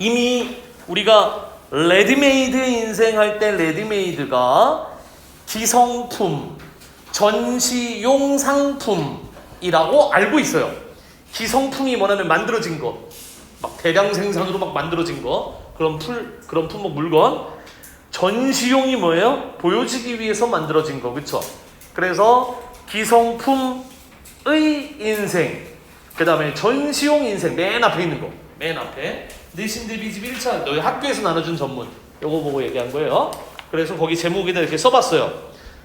이미 우리가 레디메이드 인생 할 때 레디메이드가 기성품, 전시용 상품이라고 알고 있어요. 기성품이 뭐냐면 만들어진 거, 막 대량 생산으로 막 만들어진 거, 그런 품목 물건. 전시용이 뭐예요? 보여지기 위해서 만들어진 거, 그렇죠? 그래서 기성품의 인생, 그 다음에 전시용 인생, 맨 앞에 있는 거, 맨 앞에 내신대비집 1차 너희 학교에서 나눠준 전문, 요거 보고 얘기한 거예요. 그래서 거기 제목에다 이렇게 써봤어요.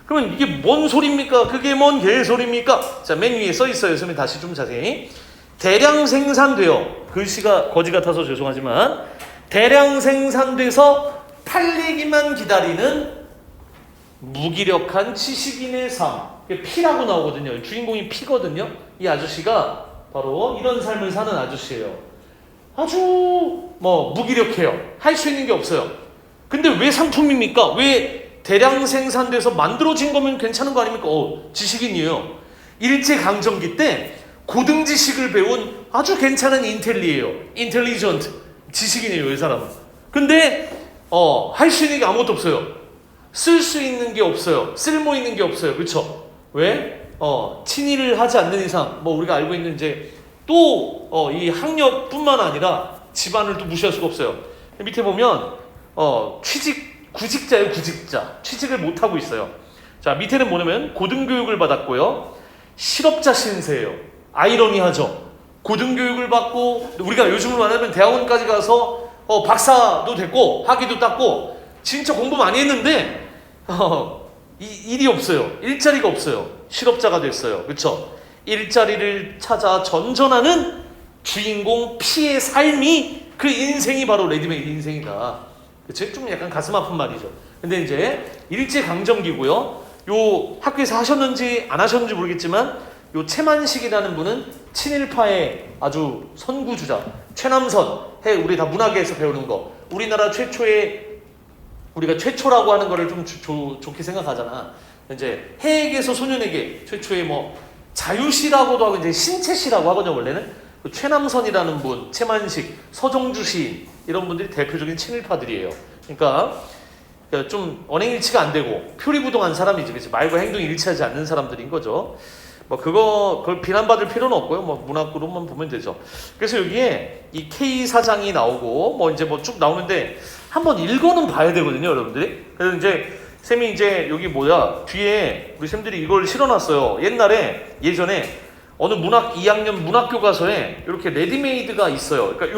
그러면 이게 뭔 소리입니까? 그게 뭔 개소리입니까? 자, 맨 위에 써 있어요. 선생님 다시 좀 자세히. 대량 생산되어, 글씨가 거지 같아서 죄송하지만 대량 생산돼서 팔리기만 기다리는 무기력한 지식인의 삶. 피라고 나오거든요. 주인공이 피거든요. 이 아저씨가 바로 이런 삶을 사는 아저씨예요. 아주 무기력해요. 할 수 있는 게 없어요. 근데 왜 상품입니까? 왜 대량 생산돼서 만들어진 거면 괜찮은 거 아닙니까? 지식인이에요. 일제강점기 때 고등 지식을 배운 아주 괜찮은 인텔리예요. 인텔리전트 지식인이에요, 이 사람은. 근데 할 수 있는 게 아무것도 없어요. 쓸 수 있는 게 없어요. 쓸모 있는 게 없어요. 그렇죠? 왜? 친일을 하지 않는 이상 우리가 알고 있는 이제 또 이 학력뿐만 아니라 집안을 또 무시할 수가 없어요. 밑에 보면 구직자예요. 구직자. 취직을 못 하고 있어요. 자, 밑에는 뭐냐면 고등교육을 받았고요. 실업자 신세예요. 아이러니하죠. 고등교육을 받고 우리가 요즘으로 말하면 대학원까지 가서 박사도 됐고 학위도 땄고 진짜 공부 많이 했는데 일이 없어요. 일자리가 없어요. 실업자가 됐어요. 그렇죠? 일자리를 찾아 전전하는 주인공 피의 삶이, 그 인생이 바로 레디메이드 인생이다. 그치? 좀 약간 가슴 아픈 말이죠. 근데 이제 일제강점기고요. 요 학교에서 하셨는지 안 하셨는지 모르겠지만 요 최만식이라는 분은 친일파의 아주 선구주자. 최남선, 우리 다 문학에서 배우는 거. 우리나라 최초의, 우리가 최초라고 하는 거를 좀 좋게 생각하잖아. 이제 해에게서 소년에게 최초의 자유시라고도 하고 이제 신체시라고 하거든요, 원래는. 그 최남선이라는 분, 최만식, 서정주 시인, 이런 분들이 대표적인 친일파들이에요. 그러니까 좀 언행일치가 안 되고 표리부동한 사람이지, 그치? 말과 행동이 일치하지 않는 사람들인 거죠. 그걸 비난받을 필요는 없고요. 문학으로만 보면 되죠. 그래서 여기에 이 K 사장이 나오고 이제 쭉 나오는데 한번 읽어는 봐야 되거든요, 여러분들이. 그래서 이제 쌤이 이제 여기 뒤에 우리 쌤들이 이걸 실어놨어요. 예전에 어느 문학 2학년 문학 교과서에 이렇게 레디메이드가 있어요. 그러니까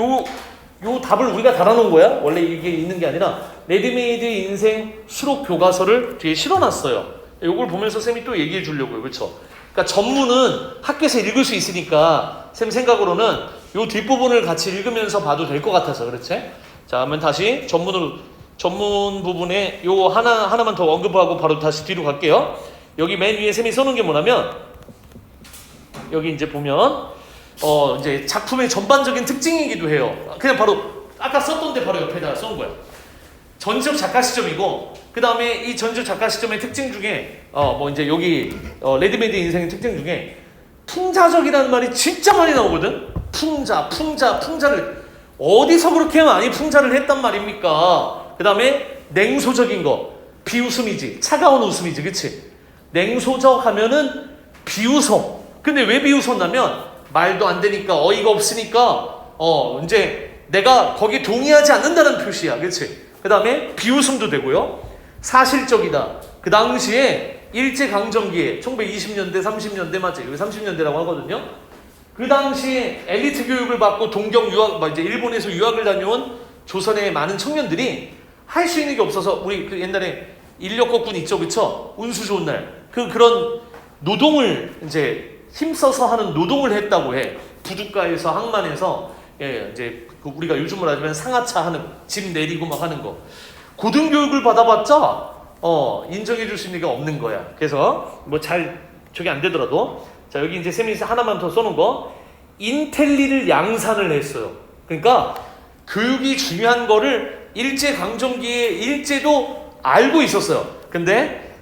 요 답을 우리가 달아놓은 거야. 원래 이게 있는 게 아니라 레디메이드 인생 수록 교과서를 뒤에 실어놨어요. 요걸 보면서 쌤이 또 얘기해 주려고요. 그렇죠? 그러니까 전문은 학교에서 읽을 수 있으니까 쌤 생각으로는 요 뒷부분을 같이 읽으면서 봐도 될 것 같아서, 그렇지? 자, 그러면 다시 전문 부분에 요 하나만 더 언급하고 바로 다시 뒤로 갈게요. 여기 맨 위에 쌤이 써놓은 게 뭐냐면, 여기 이제 보면 이제 작품의 전반적인 특징이기도 해요. 그냥 바로 아까 썼던 데 바로 옆에다 써놓은 거야. 전지적 작가 시점이고, 그 다음에 이 전지적 작가 시점의 특징 중에 이제 여기 레디메이드 인생의 특징 중에 풍자적이라는 말이 진짜 많이 나오거든. 풍자를 어디서 그렇게 많이 풍자를 했단 말입니까? 그 다음에 냉소적인 거, 비웃음이지, 차가운 웃음이지, 그치? 냉소적 하면은 비웃어. 근데 왜 비웃었냐면 말도 안 되니까, 어이가 없으니까 이제 내가 거기에 동의하지 않는다는 표시야, 그치? 그 다음에 비웃음도 되고요. 사실적이다. 그 당시에 일제강점기에 1920년대 30년대 맞지? 여기 30년대라고 하거든요. 그 당시에 엘리트 교육을 받고 동경 유학, 이제 일본에서 유학을 다녀온 조선의 많은 청년들이 할 수 있는 게 없어서, 우리 그 옛날에 인력거꾼 있죠, 그쵸? 운수 좋은 날 그런 노동을 이제 힘써서 하는 노동을 했다고 해. 부둣가에서 항만에서 이제 우리가 요즘으로 하자면 상하차 하는, 짐 내리고 막 하는 거. 고등교육을 받아봤자 인정해 줄 수 있는 게 없는 거야. 그래서 저게 안 되더라도, 자, 여기 이제 쌤이 하나만 더 써놓은 거, 인텔리를 양산을 했어요. 그러니까 교육이 중요한 거를 일제강점기에 일제도 알고 있었어요. 근데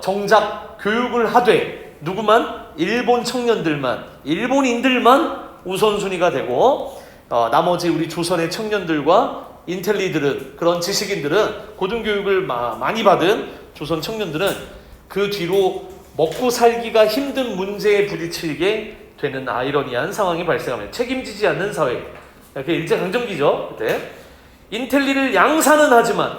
정작 교육을 하되 누구만? 일본 청년들만, 일본인들만 우선순위가 되고, 나머지 우리 조선의 청년들과 인텔리들은, 그런 지식인들은, 고등교육을 많이 받은 조선 청년들은 그 뒤로 먹고 살기가 힘든 문제에 부딪히게 되는 아이러니한 상황이 발생합니다. 책임지지 않는 사회. 그게 일제강점기죠. 그때 인텔리를 양산은 하지만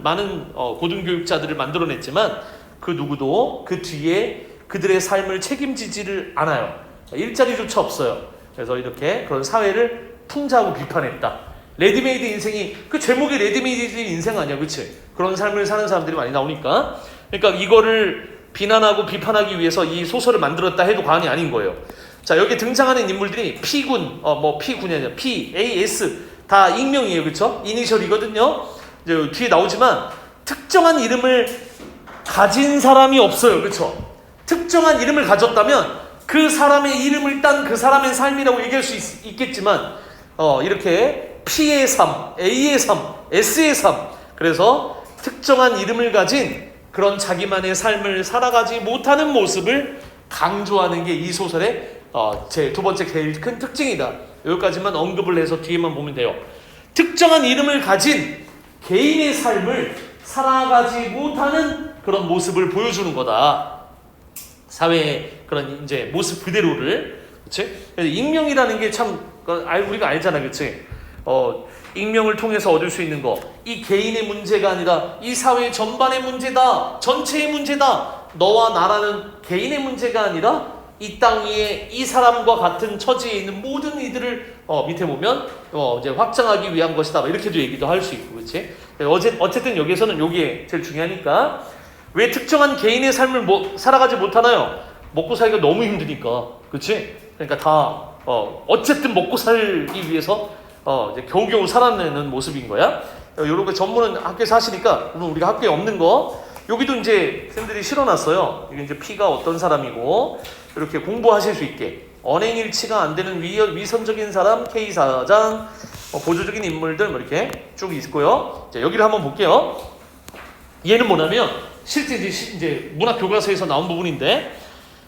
많은 고등교육자들을 만들어냈지만 그 누구도 그 뒤에 그들의 삶을 책임지지를 않아요. 일자리조차 없어요. 그래서 이렇게 그런 사회를 풍자하고 비판했다. 레디메이드 인생이, 그 제목이 레디메이드 인생 아니야, 그치? 그런 삶을 사는 사람들이 많이 나오니까. 그러니까 이거를 비난하고 비판하기 위해서 이 소설을 만들었다 해도 과언이 아닌 거예요. 자, 여기 등장하는 인물들이 P군, P군이 아니라 P, A, S 다 익명이에요, 그렇죠? 이니셜이거든요. 이제 뒤에 나오지만 특정한 이름을 가진 사람이 없어요, 그렇죠? 특정한 이름을 가졌다면 그 사람의 이름을 딴 그 사람의 삶이라고 얘기할 수 있겠지만 이렇게 P의 삶, A의 삶, S의 삶, 그래서 특정한 이름을 가진 그런 자기만의 삶을 살아가지 못하는 모습을 강조하는 게 이 소설의 제 두 번째 제일 큰 특징이다. 여기까지만 언급을 해서 뒤에만 보면 돼요. 특정한 이름을 가진 개인의 삶을 살아가지 못하는 그런 모습을 보여주는 거다. 사회의 그런 이제 모습 그대로를, 그렇지? 익명이라는 게 참 우리가 알잖아, 그렇지? 익명을 통해서 얻을 수 있는 거, 이 개인의 문제가 아니라 이 사회 전반의 문제다, 전체의 문제다. 너와 나라는 개인의 문제가 아니라 이 땅 위에 이 사람과 같은 처지에 있는 모든 이들을 밑에 보면 이제 확장하기 위한 것이다. 이렇게도 얘기도 할 수 있고, 그렇지? 어쨌든 여기에서는 이게 제일 중요하니까. 왜 특정한 개인의 삶을 살아가지 못하나요? 먹고 살기가 너무 힘드니까, 그렇지? 그러니까 다 어쨌든 먹고 살기 위해서 이제 겨우겨우 살아내는 모습인 거야. 이런 거 전문은 학교에서 하시니까, 물론 우리가 학교에 없는 거 여기도 이제 쌤들이 실어놨어요. 이게 이제 P가 어떤 사람이고 이렇게 공부하실 수 있게 언행일치가 안 되는 위선적인 사람 K 사장, 보조적인 인물들 이렇게 쭉 있고요. 자, 여기를 한번 볼게요. 얘는 뭐냐면 실제 이제 문학 교과서에서 나온 부분인데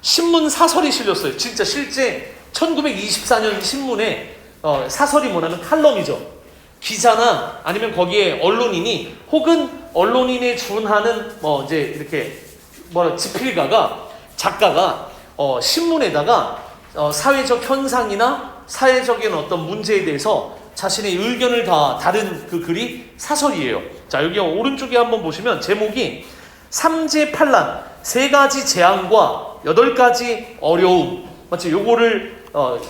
신문 사설이 실렸어요. 진짜 실제 1924년 신문에 사설이 뭐냐면 칼럼이죠. 기자나 아니면 거기에 언론인이 혹은 언론인에 준하는 이제 이렇게 지필가가 작가가 신문에다가 사회적 현상이나 사회적인 어떤 문제에 대해서 자신의 의견을 다 다른 그 글이 사설이에요. 자, 여기 오른쪽에 한번 보시면 제목이 삼재팔란, 세 가지 재앙과 8가지 어려움. 맞지? 요거를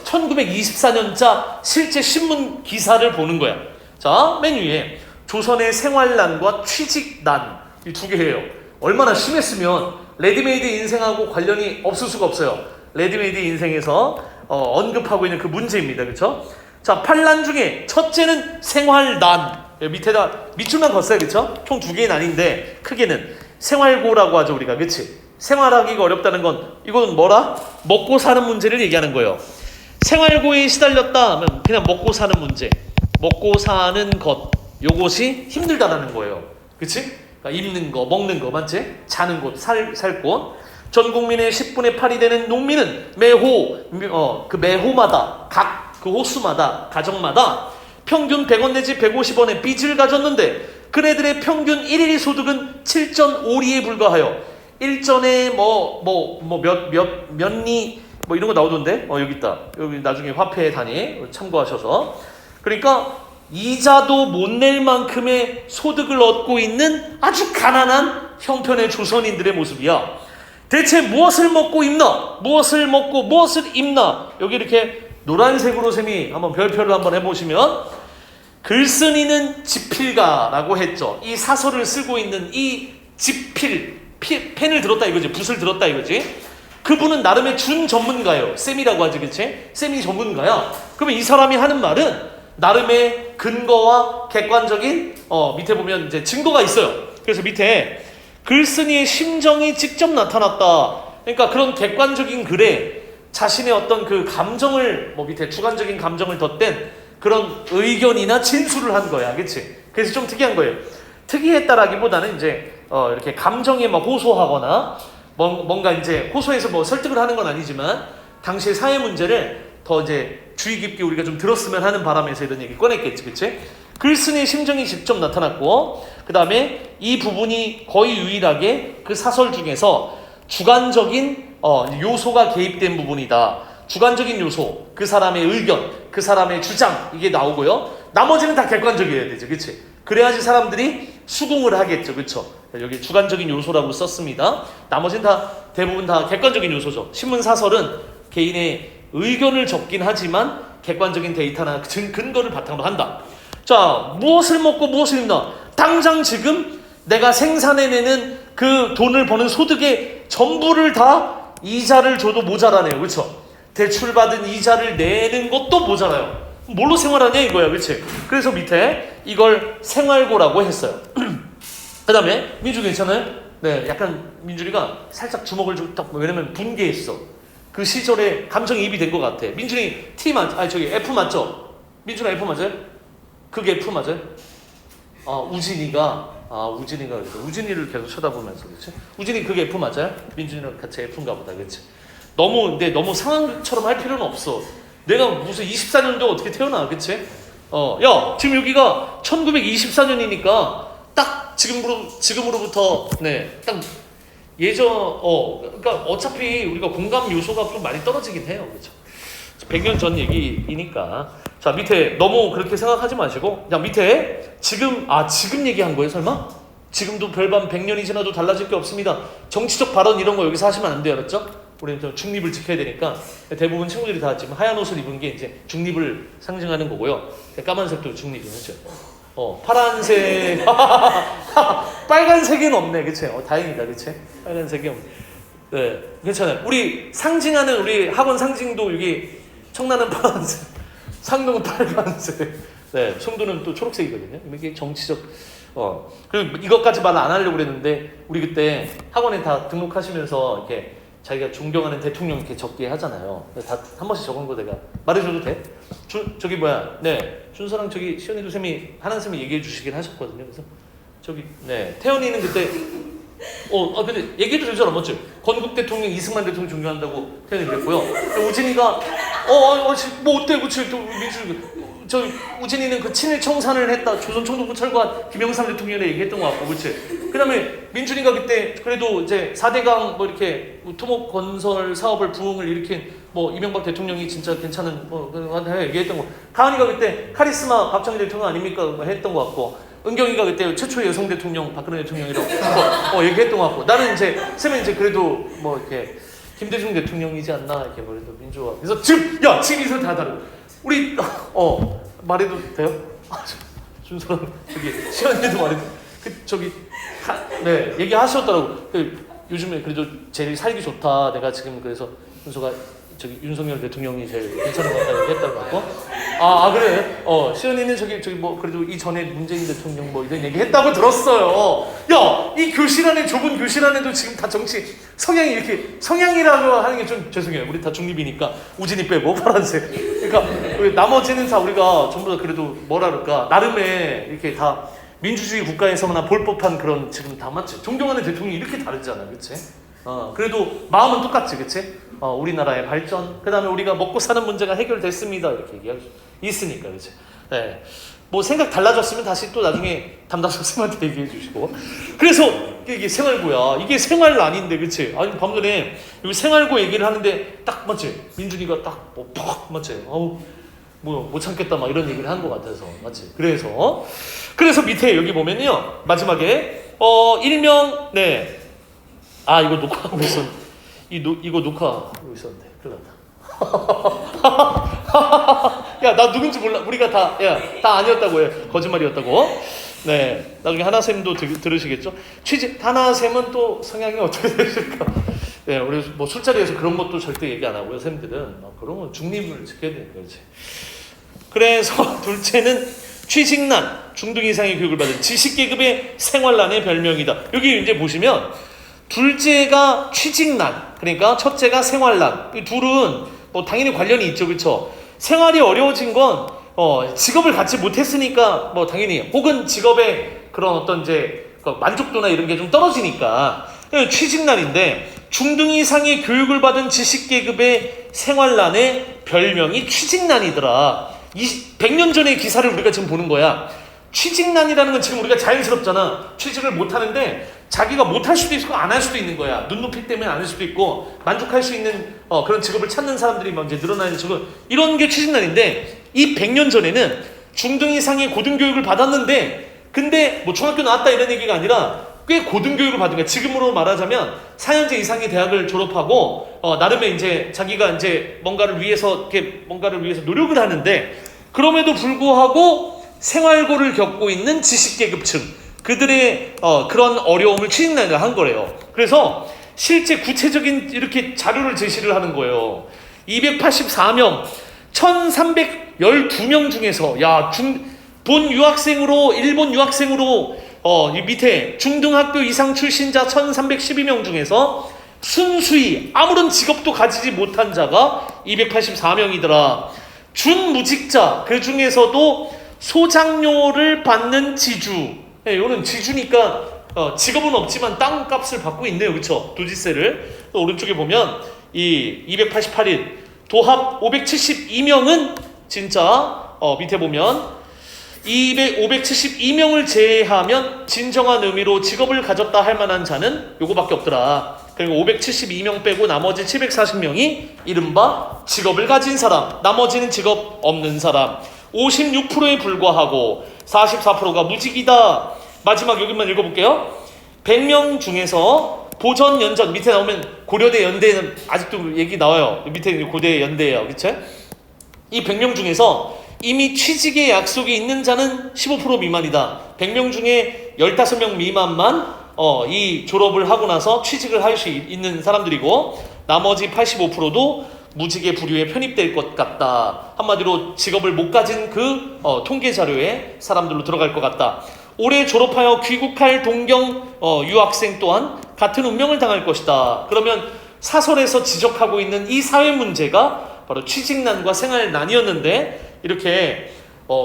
1924년자 실제 신문 기사를 보는 거야. 자, 맨 위에 조선의 생활난과 취직난, 이 두 개예요. 얼마나 심했으면 레디메이드 인생하고 관련이 없을 수가 없어요. 레디메이드 인생에서 언급하고 있는 그 문제입니다. 그렇죠? 자, 팔난 중에 첫째는 생활난. 밑에다 밑줄만 걷어요. 그렇죠? 총 2개의 난인데 크게는 생활고라고 하죠, 우리가. 그렇지? 생활하기가 어렵다는 건 이건 뭐라? 먹고 사는 문제를 얘기하는 거예요. 생활고에 시달렸다 하면 그냥 먹고 사는 문제, 먹고 사는 것, 요것이 힘들다라는 거예요. 그치? 그러니까 입는 거, 먹는 거, 맞지? 자는 곳, 살 곳. 전 국민의 10분의 8이 되는 농민은 매호, 그 매호마다, 각 그 호수마다, 가정마다 평균 100원 내지 150원의 빚을 가졌는데 그네들의 평균 1일 소득은 7.5리에 불과하여 일전에 몇 리 이런 거 나오던데 여기 있다. 여기 나중에 화폐 단위 참고하셔서. 그러니까 이자도 못 낼 만큼의 소득을 얻고 있는 아주 가난한 형편의 조선인들의 모습이야. 대체 무엇을 먹고 입나? 무엇을 먹고 무엇을 입나? 여기 이렇게 노란색으로 셈이 한번 별표를 한번 해보시면 글쓴이는 지필가라고 했죠. 이 사설을 쓰고 있는 이 지필, 펜을 들었다 이거지, 붓을 들었다 이거지. 그분은 나름의 준 전문가예요. 쌤이라고 하지, 그치? 쌤이 전문가야. 그러면 이 사람이 하는 말은 나름의 근거와 객관적인 밑에 보면 이제 증거가 있어요. 그래서 밑에 글쓴이의 심정이 직접 나타났다. 그러니까 그런 객관적인 글에 자신의 어떤 그 감정을 밑에 주관적인 감정을 덧댄 그런 의견이나 진술을 한 거야, 그치? 그래서 좀 특이한 거예요. 특이했다라기보다는 이제 이렇게 감정에 막 호소하거나 뭔가 이제 호소해서 설득을 하는 건 아니지만 당시의 사회 문제를 더 이제 주의 깊게 우리가 좀 들었으면 하는 바람에서 이런 얘기 꺼냈겠지, 그치? 글쓴이의 심정이 직접 나타났고, 그 다음에 이 부분이 거의 유일하게 그 사설 중에서 주관적인 요소가 개입된 부분이다. 주관적인 요소, 그 사람의 의견, 그 사람의 주장, 이게 나오고요. 나머지는 다 객관적이어야 되죠, 그치? 그래야지 사람들이 수긍을 하겠죠, 그쵸? 여기 주관적인 요소라고 썼습니다. 나머지는 다 대부분 다 객관적인 요소죠. 신문 사설은 개인의 의견을 적긴 하지만 객관적인 데이터나 근거를 바탕으로 한다. 자, 무엇을 먹고 무엇을 입나? 당장 지금 내가 생산해내는 그 돈을 버는 소득의 전부를 다 이자를 줘도 모자라네요, 그렇죠? 대출받은 이자를 내는 것도 모자라요. 뭘로 생활하냐 이거야, 그렇지? 그래서 밑에 이걸 생활고라고 했어요. 그 다음에 민주 괜찮아요? 네, 약간 민준이가 살짝 주먹을 좀 딱, 왜냐면 분개했어. 그 시절에 감정이입이 된 것 같아. 민준이 T 저기 F 맞죠? 민준아 F 맞아요? 그게 F 맞아요? 우진이가 그래서 우진이를 계속 쳐다보면서, 그렇지? 우진이 그게 F 맞아요? 민준이랑 같이 F인가 보다, 그렇지? 근데 너무 상황처럼 할 필요는 없어. 내가 무슨 24년도 어떻게 태어나, 그치? 야, 지금 여기가 1924년이니까 딱 지금으로부터, 네, 딱 그러니까 어차피 우리가 공감 요소가 좀 많이 떨어지긴 해요, 그쵸? 100년 전 얘기이니까. 자, 밑에 너무 그렇게 생각하지 마시고, 자, 밑에 지금 얘기한 거예요, 설마? 지금도 별반 100년이 지나도 달라질 게 없습니다. 정치적 발언 이런 거 여기서 하시면 안 돼요, 알았죠? 우리는 좀 중립을 지켜야 되니까. 대부분 친구들이 다 지금 하얀 옷을 입은 게 이제 중립을 상징하는 거고요. 까만색도 중립이죠. 파란색, 빨간색은 없네, 그치? 다행이다, 그치? 빨간색이 없네. 네, 괜찮아요. 우리 학원 상징도 여기 청라는 파란색, 상동은 빨간색, 네, 송도는 또 초록색이거든요. 이게 정치적, 그리고 이것까지 말 안 하려고 그랬는데, 우리 그때 학원에 다 등록하시면서 이렇게 자기가 존경하는 대통령 이렇게 적게 하잖아요. 다 한 번씩 적은 거 내가 말해줘도 돼? 준서랑 시연이도 쌤이 하나는 쌤이 얘기해 주시긴 하셨거든요. 그래서 태연이는 그때 근데 얘기해도 되잖아, 맞지? 건국 대통령 이승만 대통령 존경한다고 태연이 그랬고요. 우진이가 뭐 어때, 그치? 또 우진이는 그 친일 청산을 했다. 조선 총독부 철거한 김영삼 대통령에 얘기했던 것 같고, 그치? 그 다음에 민준이가 그때 그래도 이제 4대강 뭐 이렇게 토목 건설 사업을 부흥을 일으킨 이명박 대통령이 진짜 괜찮은 얘기했던 거. 가은이가 그때 카리스마 박정희 대통령 아닙니까? 했던 것 같고, 은경이가 그때 최초의 여성 대통령 박근혜 대통령이라고 얘기했던 것 같고, 나는 쌤은 그래도 이렇게 김대중 대통령이지 않나 이렇게 그래도 민주화. 그래서 지금 이서 다 다르고 우리 말해도 돼요? 준서랑 시연이도 말해도 얘기하셨더라고. 요즘에 그래도 제일 살기 좋다. 내가 지금 그래서 준서가 윤석열 대통령이 제일 괜찮은 것 같다 얘기했다고 하고. 그래. 시연이는 그래도 이전에 문재인 대통령 이런 얘기 했다고 들었어요. 야, 이 좁은 교실 안에도 지금 다 정치 성향이 이렇게, 성향이라고 하는 게 좀 죄송해요. 우리 다 중립이니까. 우진이 빼고 파란색. 그러니까 나머지는 다 우리가 전부 다 그래도 뭐라 그럴까, 나름의 이렇게 다 민주주의 국가에서나 볼 법한 그런, 지금 다 맞지? 존경하는 대통령이 이렇게 다르잖아, 그치? 그래도 마음은 똑같지, 그치? 우리나라의 발전, 그 다음에 우리가 먹고 사는 문제가 해결됐습니다, 이렇게 얘기할 수 있으니까, 그치? 네. 생각 달라졌으면 다시 또 나중에 담당 선생님한테 얘기해 주시고. 그래서 이게 생활고야. 이게 생활 아닌데, 그치? 아니, 방금 전에 여기 생활고 얘기를 하는데 딱 맞지? 민준이가 딱 퍽 맞지? 못 참겠다 막 이런 얘기를 한 것 같아서, 맞지? 그래서 밑에 여기 보면요, 마지막에 일명, 네, 이거 녹화하고 있었는데, 이거 녹화하고 있었는데 큰일 났다. 야, 나 누군지 몰라. 우리가 다 아니었다고 해. 거짓말이었다고. 네, 나중에 하나쌤도 들으시겠죠? 하나쌤은 또 성향이 어떻게 되실까? 네, 우리 술자리에서 그런 것도 절대 얘기 안 하고요, 쌤들은. 그런 건 중립을 지켜야 되니까, 그렇지. 그래서 둘째는 취직난, 중등 이상의 교육을 받은 지식계급의 생활난의 별명이다. 여기 이제 보시면 둘째가 취직난, 그러니까 첫째가 생활난. 이 둘은 당연히 관련이 있죠, 그렇죠? 생활이 어려워진 건 직업을 갖지 못했으니까 당연히, 혹은 직업의 그런 어떤 만족도나 이런 게 좀 떨어지니까 취직난인데, 중등 이상의 교육을 받은 지식계급의 생활난의 별명이 취직난이더라. 100년 전의 기사를 우리가 지금 보는 거야. 취직난이라는 건 지금 우리가 자연스럽잖아. 취직을 못하는데 자기가 못할 수도 있고 안 할 수도 있는 거야. 눈높이 때문에 안 할 수도 있고 만족할 수 있는 그런 직업을 찾는 사람들이 이제 늘어나는 직업, 이런 게 취직난인데, 이 100년 전에는 중등 이상의 고등교육을 받았는데, 근데 뭐 중학교 나왔다 이런 얘기가 아니라 꽤 고등교육을 받은 거야. 지금으로 말하자면 4년제 이상의 대학을 졸업하고 나름의 이제 자기가 이제 뭔가를 위해서 노력을 하는데, 그럼에도 불구하고 생활고를 겪고 있는 지식계급층, 그들의 그런 어려움을 취직난이라 한 거래요. 그래서 실제 구체적인 이렇게 자료를 제시를 하는 거예요. 284명, 1312명 중에서, 본 유학생으로, 일본 유학생으로 이 밑에 중등학교 이상 출신자 1312명 중에서 순수히 아무런 직업도 가지지 못한 자가 284명이더라. 준무직자, 그 중에서도 소장료를 받는 지주, 이거는 지주니까 직업은 없지만 땅값을 받고 있네요. 그렇죠? 도지세를. 오른쪽에 보면 이 288일 도합 572명은 진짜 밑에 보면 572명을 제외하면 진정한 의미로 직업을 가졌다 할 만한 자는 요거밖에 없더라. 그리고 572명 빼고 나머지 740명이 이른바 직업을 가진 사람, 나머지는 직업 없는 사람. 56%에 불과하고 44%가 무직이다. 마지막 여기만 읽어볼게요. 100명 중에서 보전, 연전, 밑에 나오면 고려대, 연대는 아직도 얘기 나와요. 밑에 고대, 연대예요. 그쵸? 이 100명 중에서 이미 취직의 약속이 있는 자는 15% 미만이다. 100명 중에 15명 미만만 이 졸업을 하고 나서 취직을 할 수 있는 사람들이고, 나머지 85%도 무직의 부류에 편입될 것 같다. 한마디로 직업을 못 가진 그 통계 자료에 사람들로 들어갈 것 같다. 올해 졸업하여 귀국할 동경 유학생 또한 같은 운명을 당할 것이다. 그러면 사설에서 지적하고 있는 이 사회 문제가 바로 취직난과 생활난이었는데, 이렇게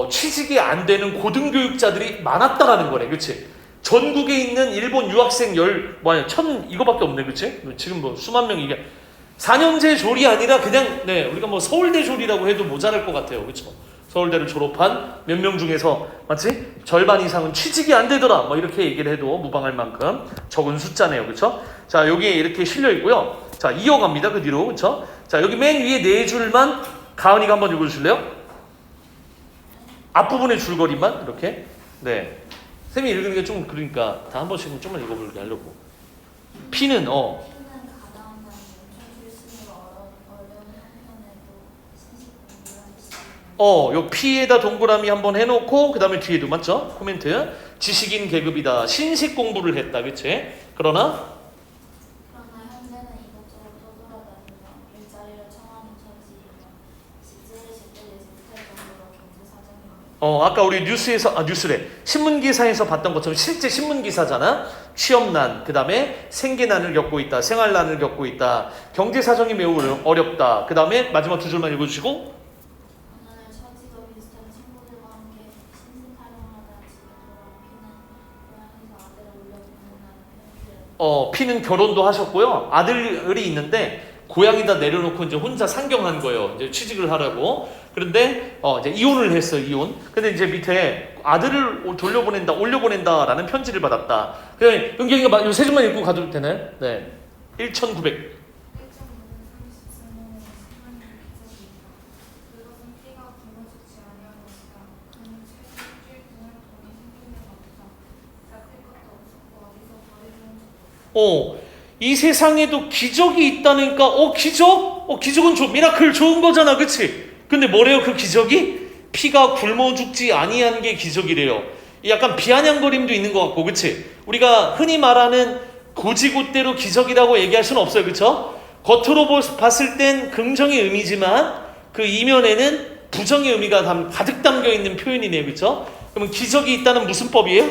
취직이 안 되는 고등교육자들이 많았다라는 거네. 그렇지? 전국에 있는 일본 유학생 1000 이거밖에 없네. 그렇지? 지금 뭐 수만 명, 이게 4년제 졸이 아니라 그냥 우리가 뭐 서울대 졸이라고 해도 모자랄 것 같아요. 그렇죠? 서울대를 졸업한 몇 명 중에서 맞지? 절반 이상은 취직이 안 되더라. 뭐 이렇게 얘기를 해도 무방할 만큼 적은 숫자네요. 그렇죠? 자, 여기에 이렇게 실려 있고요. 자, 이어갑니다. 그 뒤로. 그렇죠? 자, 여기 맨 위에 네 줄만 가은이가 한번 읽어 주실래요? 앞부분의 줄거리만 이렇게. 네. 쌤이 읽는 게 좀 그러니까 다 한 번씩은 좀만 읽어보게 하려고. P는 요 P에다 동그라미 한번 해놓고 그 다음에 뒤에도 맞죠? 코멘트. 지식인 계급이다. 신식 공부를 했다. 그치? 그러나 현재는 이것저것 떠돌아다니며 일자리를 청하는 처지이며 직제를 제때 내지 못할 정도로 경제 사정이 아까 우리 뉴스래. 신문기사에서 봤던 것처럼 실제 신문기사잖아. 취업난, 그 다음에 생계난을 겪고 있다. 생활난을 겪고 있다. 경제사정이 매우 어렵다. 그 다음에 마지막 두 줄만 읽어주시고, 오늘 처지도 비슷한 친구들과 함께 신신타령하다 집에 돌아온 피는 고향에서 아들을 올려보낸다는 편지를 P는 결혼도 하셨고요. 아들이 있는데 고향에다 내려놓고 이제 혼자 상경한 거예요. 이제 취직을 하라고. 그런데 이제 이혼을 했어요. 이혼. 근데 이제 밑에 아들을 올려보낸다라는 편지를 받았다. 그냥 은경이가 이 세 줄만 읽고 가도 되나요? 네. 1900. 이 세상에도 기적이 있다니까. 기적? 기적은 미라클 좋은 거잖아. 그치? 근데 뭐래요? 그 기적이? 피가 굶어 죽지 아니한 게 기적이래요. 약간 비아냥거림도 있는 것 같고. 그치? 우리가 흔히 말하는 고지고대로 기적이라고 얘기할 수는 없어요. 그쵸? 겉으로 봤을 땐 긍정의 의미지만 그 이면에는 부정의 의미가 가득 담겨있는 표현이네요. 그쵸? 그러면 기적이 있다는 무슨 법이에요?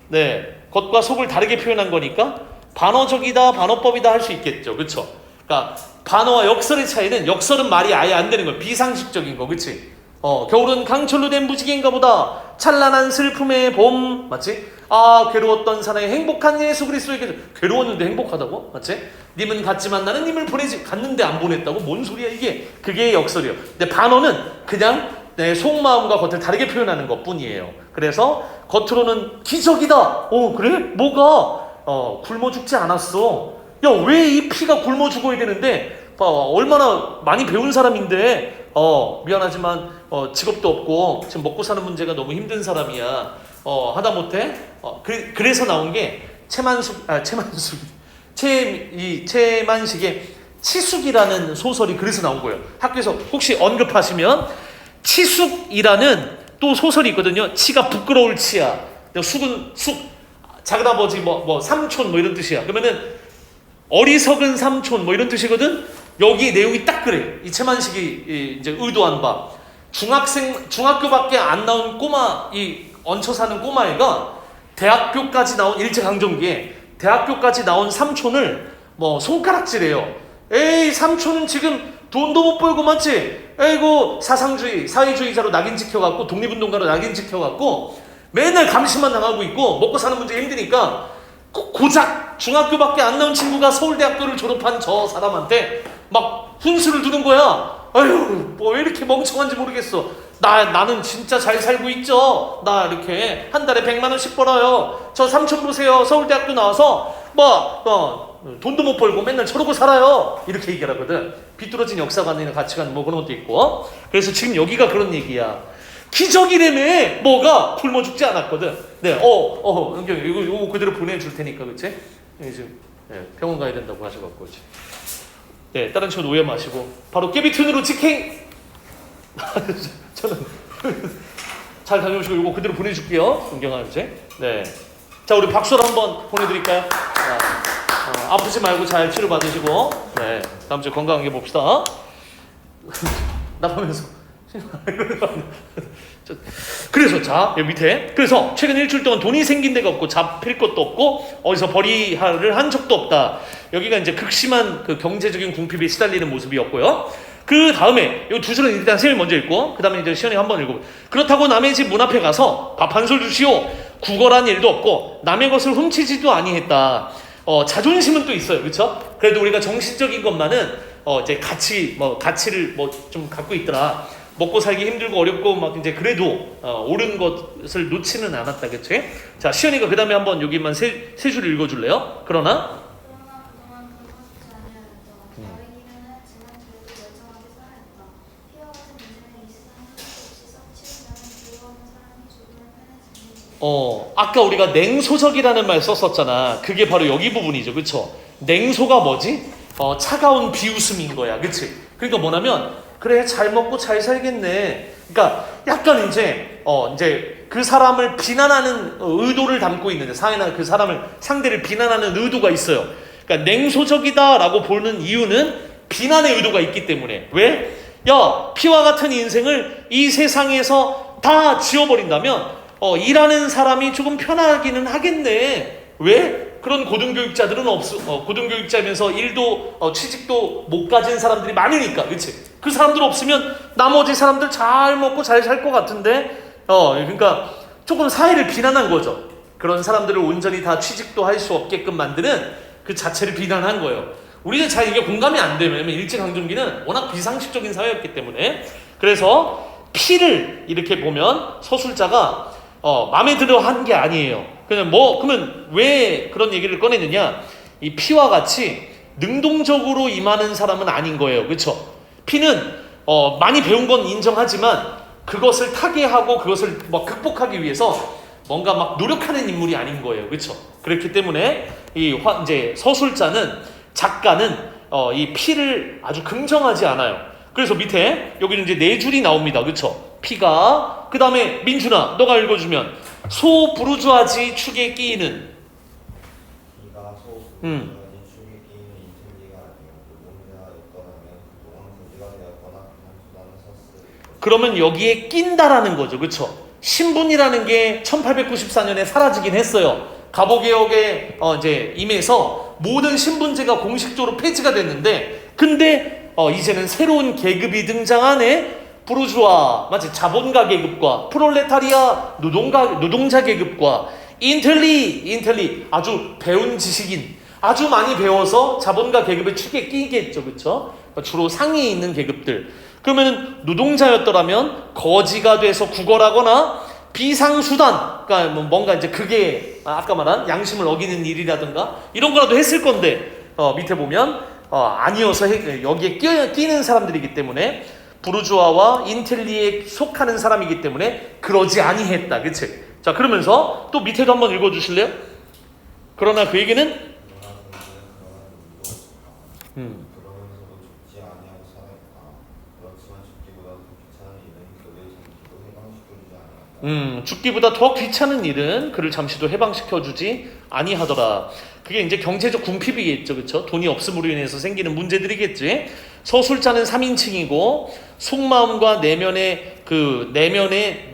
네, 겉과 속을 다르게 표현한 거니까 반어적이다, 반어법이다 할 수 있겠죠. 그쵸? 그러니까 반어와 역설의 차이는, 역설은 말이 아예 안 되는 거예요. 비상식적인 거. 그치? 겨울은 강철로 된 무지개인가 보다. 찬란한 슬픔의 봄. 맞지? 아, 괴로웠던 사나이 행복한 예수 그리스도에게. 괴로웠는데 행복하다고? 맞지? 님은 갔지만 나는 님을 보내지. 갔는데 안 보냈다고? 뭔 소리야 이게? 그게 역설이에요. 근데 반어는 그냥 내 속마음과 겉을 다르게 표현하는 것 뿐이에요. 그래서 겉으로는 기적이다. 그래? 뭐가? 굶어 죽지 않았어. 야, 왜 이 피가 굶어 죽어야 되는데? 얼마나 많이 배운 사람인데 미안하지만 직업도 없고 지금 먹고 사는 문제가 너무 힘든 사람이야. 하다못해 그래서 나온 게 채만식의 치숙이라는 소설이 그래서 나온 거예요. 학교에서 혹시 언급하시면 치숙이라는 또 소설이 있거든요. 치가 부끄러울 치야. 숙은 작은아버지 삼촌 이런 뜻이야. 그러면은 어리석은 삼촌 이런 뜻이거든. 여기 내용이 딱 그래. 이 채만식이 이제 의도한 바 중학교밖에 안 나온 꼬마, 이 얹혀 사는 꼬마애가 대학교까지 나온 일제강점기에 대학교까지 나온 삼촌을 손가락질해요. 에이, 삼촌은 지금 돈도 못 벌고 맞지? 에이고 사상주의 사회주의자로 낙인 찍혀갖고 독립운동가로 낙인 찍혀갖고 맨날 감시만 당하고 있고 먹고 사는 문제가 힘드니까 고작 중학교밖에 안 나온 친구가 서울대학교를 졸업한 저 사람한테 막 훈수를 두는 거야. 아유, 왜 이렇게 멍청한지 모르겠어. 나는 진짜 잘 살고 있죠. 나 이렇게 한 달에 100만 원씩 벌어요. 저 삼촌 보세요. 서울대학교 나와서 돈도 못 벌고 맨날 저러고 살아요. 이렇게 얘기하거든. 비뚤어진 역사관이나 가치관 그런 것도 있고. 그래서 지금 여기가 그런 얘기야. 기적이라며. 뭐가? 굶어 죽지 않았거든. 네, 이거 그대로 보내줄 테니까, 그치? 지금 병원 가야 된다고 하셔갖고, 그치? 네, 다른 친구 오해 마시고 바로 깨비튼으로 직행. 저는 잘 다녀오시고 이거 그대로 보내줄게요. 존경하는 제. 네. 자, 우리 박수로 한번 보내드릴까요? 아프지 말고 잘 치료 받으시고, 네, 다음 주에 건강하게 봅시다. 나가면서 그래서 자, 여기 밑에 그래서 최근 일주일 동안 돈이 생긴 데가 없고 잡힐 것도 없고 어디서 벌이를 한 적도 없다. 여기가 이제 극심한 그 경제적인 궁핍에 시달리는 모습이었고요. 그 다음에 이 두 줄은 일단 쌤이 먼저 읽고 그 다음에 이제 시연이 한번 읽고. 그렇다고 남의 집 문 앞에 가서 밥 한 술 주시오. 구걸한 일도 없고 남의 것을 훔치지도 아니했다. 자존심은 또 있어요, 그렇죠? 그래도 우리가 정신적인 것만은 이제 가치를 좀 갖고 있더라. 먹고 살기 힘들고 어렵고 막 이제 그래도 옳은 것을 놓지는 않았다, 그치? 자, 시연이가 그 다음에 한번 여기만 세 줄 읽어줄래요? 그러나 그동안 굶어 죽지 아니하였다. 다행이긴 하였지만 그래도 멀쩡하게 살아있다. 피와 같은 인생을 이 세상에 없이 썩치운다면 두려워하는 사람이 죽음을 편해지니. 아까 우리가 냉소적이라는 말 썼었잖아. 그게 바로 여기 부분이죠, 그쵸? 냉소가 뭐지? 차가운 비웃음인 거야, 그치? 그러니까 뭐냐면 그래, 잘 먹고 잘 살겠네. 그러니까 약간 이제 그 사람을 비난하는 의도를 담고 있는데, 사회나 그 사람을 상대를 비난하는 의도가 있어요. 그러니까 냉소적이다라고 보는 이유는 비난의 의도가 있기 때문에. 왜? 야, 피와 같은 인생을 이 세상에서 다 지워버린다면 일하는 사람이 조금 편하기는 하겠네. 왜? 그런 고등교육자들은 고등교육자면서 일도 취직도 못 가진 사람들이 많으니까, 그렇지? 그 사람들 없으면 나머지 사람들 잘 먹고 잘 살 것 같은데, 그러니까 조금 사회를 비난한 거죠. 그런 사람들을 온전히 다 취직도 할 수 없게끔 만드는 그 자체를 비난한 거예요. 우리는 잘 이게 공감이 안 되면 일제강점기는 워낙 비상식적인 사회였기 때문에. 그래서 피를 이렇게 보면 서술자가 마음에 들어 한 게 아니에요. 그러면 왜 그런 얘기를 꺼내느냐? 이 피와 같이 능동적으로 임하는 사람은 아닌 거예요, 그렇죠? 피는 많이 배운 건 인정하지만 그것을 타개하고 그것을 극복하기 위해서 뭔가 막 노력하는 인물이 아닌 거예요, 그렇죠? 그렇기 때문에 이제 서술자는 작가는 이 피를 아주 긍정하지 않아요. 그래서 밑에 여기는 이제 4줄이 나옵니다, 그렇죠? 피가. 그 다음에 민준아, 너가 읽어주면 소 부르주아지 축에 끼이는. 피가 소 부르주아지 축에 끼이는 인텔리가 아니요 문제하였더라면 그동안 문제가 되었거나 그냥 수단을 썼을. 그러면 여기에 낀다라는 거죠, 그렇죠? 신분이라는 게 1894년에 사라지긴 했어요. 갑오개혁에 이제 임해서 모든 신분제가 공식적으로 폐지가 됐는데, 근데 이제는 새로운 계급이 등장하네. 부르주아, 맞지? 자본가 계급과 프롤레타리아, 노동자 계급과 인텔리, 아주 배운 지식인, 아주 많이 배워서 자본가 계급의 축에 끼겠죠, 그렇죠? 주로 상위에 있는 계급들. 그러면 노동자였더라면 거지가 돼서 구걸하거나 비상수단, 그러니까 뭔가 이제 그게 아까 말한 양심을 어기는 일이라든가 이런 거라도 했을 건데 밑에 보면 아니어서 여기에 끼는 사람들이기 때문에 부르주아와 인텔리에 속하는 사람이기 때문에 그러지 아니했다, 그치? 자, 그러면서 또 밑에도 한번 읽어주실래요? 그러나 그에게는 그러면서도 죽지 아니하고 살아있다. 그렇지만 죽기보다 더 귀찮은 일은 그를 잠시도 해방시켜주지 아니한다. 죽기보다 더 귀찮은 일은 그를 잠시도 해방시켜주지 아니하더라. 그게 이제 경제적 궁핍이겠죠, 그렇죠? 돈이 없음으로 인해서 생기는 문제들이겠지. 서술자는 3인칭이고 속마음과 내면의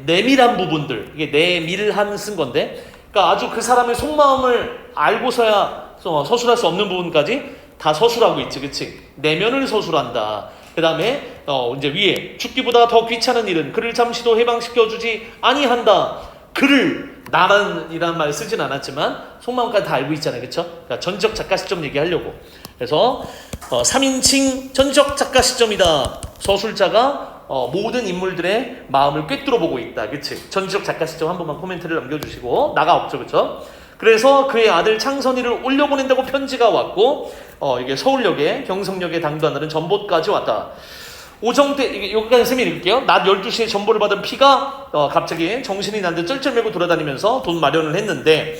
내밀한 부분들, 이게 내밀한 쓴 건데, 그러니까 아주 그 사람의 속마음을 알고서야 서술할 수 없는 부분까지 다 서술하고 있지, 그치? 내면을 서술한다. 그 다음에 이제 위에 죽기보다 더 귀찮은 일은 그를 잠시도 해방시켜주지 아니한다. 그를 나란이라는 말 쓰진 않았지만 속마음까지 다 알고 있잖아요, 그쵸? 그러니까 전적 작가 시점 얘기하려고. 그래서 3인칭 전적 작가 시점이다. 서술자가 모든 인물들의 마음을 꿰뚫어 보고 있다, 그치? 전적 작가 시점 한 번만 코멘트를 남겨주시고 나가 없죠, 그쵸? 그래서 그의 아들 창선이를 올려보낸다고 편지가 왔고 이게 서울역에 경성역에 당도하는 전봇까지 왔다. 오정태, 여기까지 쌤이 읽을게요. 낮 12시에 전보를 받은 피가 갑자기 정신이 난 듯 쩔쩔매고 돌아다니면서 돈 마련을 했는데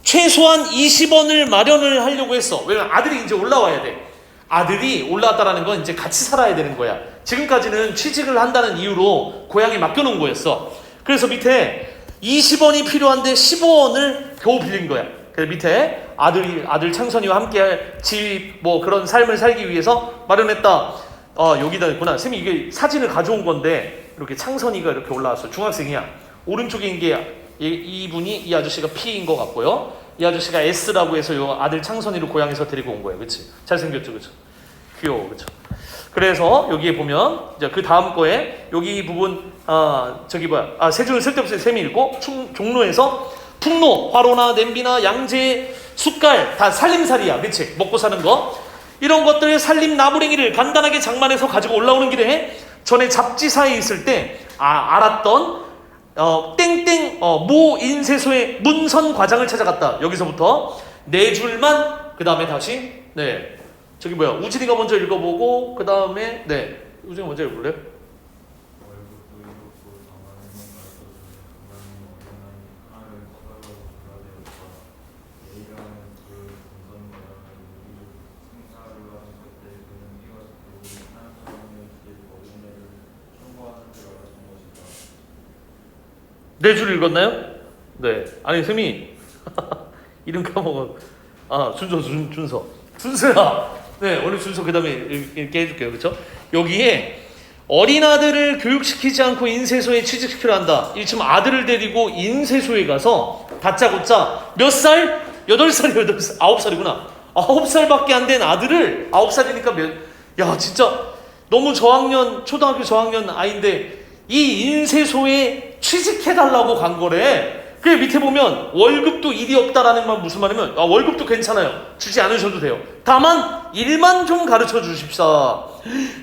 최소한 20원을 마련을 하려고 했어. 왜냐면 아들이 이제 올라와야 돼. 아들이 올라왔다라는 건 이제 같이 살아야 되는 거야. 지금까지는 취직을 한다는 이유로 고향에 맡겨놓은 거였어. 그래서 밑에 20원이 필요한데 15원을 겨우 빌린 거야. 그래서 밑에 아들 창선이와 함께할 집, 그런 삶을 살기 위해서 마련했다. 여기다 있구나. 쌤이 이게 사진을 가져온 건데 이렇게 창선이가 이렇게 올라왔어. 중학생이야. 오른쪽에 있는 게 이 아저씨가 P인 것 같고요. 이 아저씨가 S라고 해서 요 아들 창선이를 고향에서 데리고 온 거예요. 그치? 잘생겼죠, 그쵸? 귀여워, 그쵸? 그래서 여기에 보면 이제 그 다음 거에 여기 부분 세줄은 쓸데없이 쌤이 읽고 종로에서 풍로, 화로나 냄비나 양재, 숟갈 다 살림살이야, 그치? 먹고 사는 거 이런 것들 살림 나무랭이를 간단하게 장만해서 가지고 올라오는 길에 전에 잡지사에 있을 때 알았던 땡땡 모 인쇄소의 문선 과장을 찾아갔다. 여기서부터 네 줄만 그 다음에 다시 우진이가 먼저 읽어보고 그 다음에 우진이 먼저 읽을래? 네 줄 읽었나요? 네. 아니 쌤이 이름 까먹어. 준서야. 네, 오늘 준서 그 다음에 읽게 해줄게요, 그렇죠? 여기에 어린 아들을 교육시키지 않고 인쇄소에 취직시키려 한다. 지금 아들을 데리고 인쇄소에 가서 다짜고짜 몇 살? 8살이 9살이구나. 9살밖에 안 된 아들을 9살이니까 진짜 너무 초등학교 저학년 아이인데 이 인쇄소에 취직해달라고 간 거래. 그 밑에 보면 월급도 일이 없다라는 말 무슨 말이면 월급도 괜찮아요. 주지 않으셔도 돼요. 다만 일만 좀 가르쳐 주십사.